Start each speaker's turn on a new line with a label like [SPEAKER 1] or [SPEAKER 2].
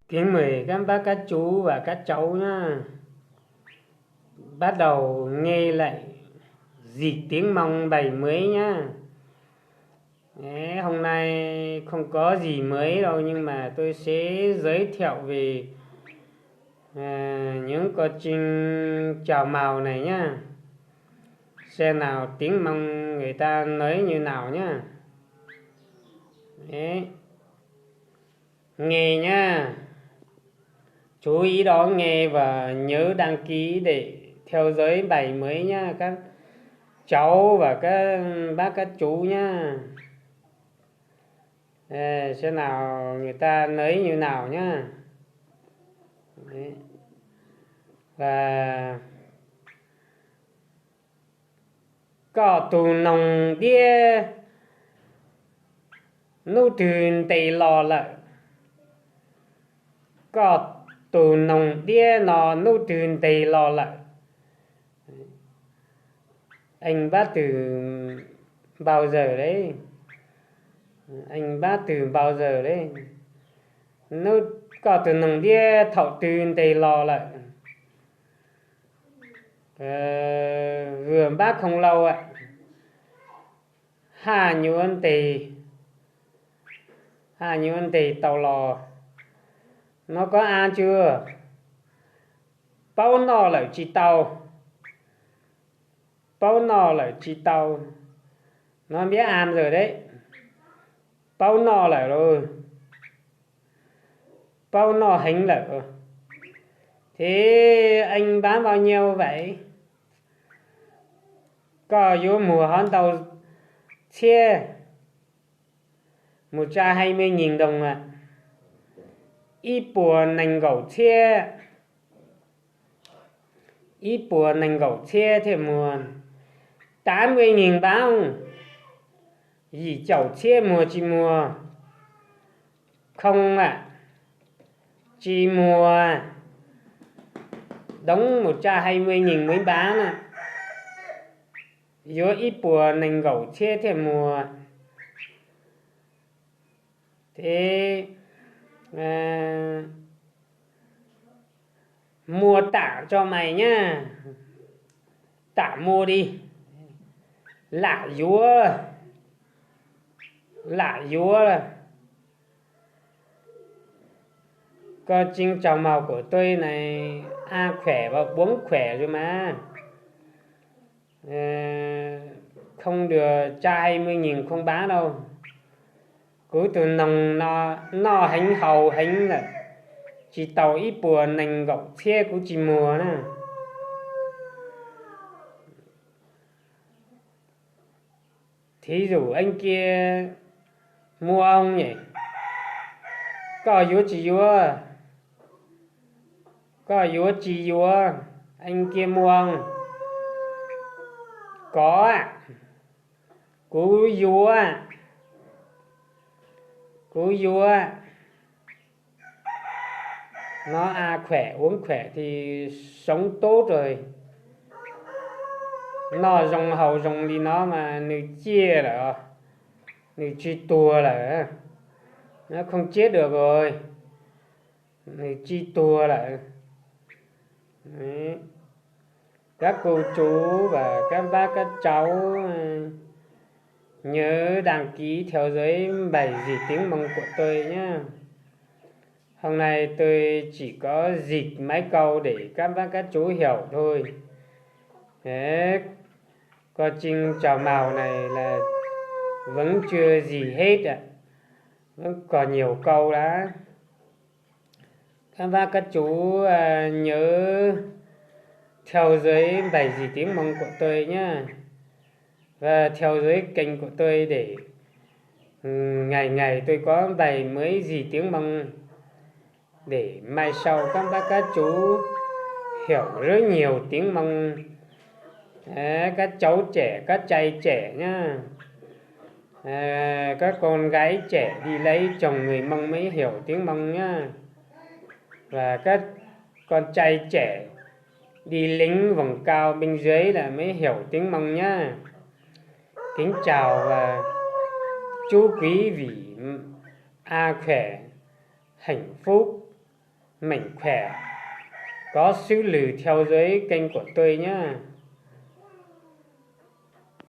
[SPEAKER 1] Kính mời các bác, các chú và các cháu nhá. Bắt đầu nghe lại dịch tiếng Mông bài mới nhá. Đấy, hôm nay không có gì mới đâu, nhưng mà tôi sẽ giới thiệu về những câu trình chào màu này nhá. Xem nào tiếng Mông người ta nói như nào nhá. Đấy. Nghe nhá. Chú ý đó nghe và nhớ đăng ký để theo dõi bài mới nhá các cháu và các bác các chú nhá. Xem nào người ta nói như nào nhá. Đấy. Và có tù nồng đĩa nô truyền tây lò lợ. Có tù nồng đĩa nó nô truyền tây lò lợ. Anh bác từ bao giờ đấy? Anh bác từ bao giờ đấy? Nó có từ nồng đĩa thọ truyền tây lò lợ. Vừa bác không lâu ạ. Hà nhuận tì tàu lò. Nó có ăn chưa? Bao nọ lại chỉ tàu. Bao nọ lại chỉ tàu. Nó biết ăn rồi đấy. Bao nọ lại rồi. Bao nọ hành lại rồi. Thế anh bán bao nhiêu vậy? Có vô mùa hón tàu chia 120.000 đồng ạ. Ít bùa nành gấu chia. Ít bùa nành gấu chia thì mùa 80.000 bao. Dì chậu chia mùa chỉ mùa. Không ạ. Chỉ mùa đóng 120.000 mới bán ạ. Vô ít bùa nành gấu chia thì mùa. Thế mua tả cho mày nhá. Tả mua đi. Lạ vúa. Con chinh chào màu của tôi này khỏe và bóng khỏe rồi mà. Không được cha 20.000 không bán đâu. Cứ từ nồng nó hành hầu hành là chỉ tàu ít bùa nành gọc xe của chị mùa nè. Thí dụ anh kia mua ông nhỉ? Có vúa chị vúa. Có vúa chị vúa. Anh kia mua ông. Có ạ. Cú vúa. Nó khỏe uống khỏe thì sống tốt rồi. Nó rồng hầu rồng đi nó mà nữ chia là nữ chi tua là nó không chết được rồi. Nữ chi tua là đấy. Các cô chú và các bác các cháu nhớ đăng ký theo dõi bài dịch tiếng Mông của tôi nhé. Hôm nay tôi chỉ có dịch mấy câu để các bác các chú hiểu thôi. Thế câu trình chào màu này là vẫn chưa gì hết ạ. Vẫn còn nhiều câu đã. Các bác các chú nhớ theo dõi bài dịch tiếng Mông của tôi nhé. Và theo dõi kênh của tôi để ngày tôi có bài mới gì tiếng Mông, để mai sau các bác các chú hiểu rất nhiều tiếng Mông. Các cháu trẻ, các trai trẻ nhá. Các con gái trẻ đi lấy chồng người Mông mới hiểu tiếng Mông nhá. Và các con trai trẻ đi lính vùng cao bên dưới là mới hiểu tiếng Mông nhá. Kính chào và chúc quý vị khỏe, hạnh phúc mạnh khỏe, có sự lử theo dõi kênh của tôi nhé.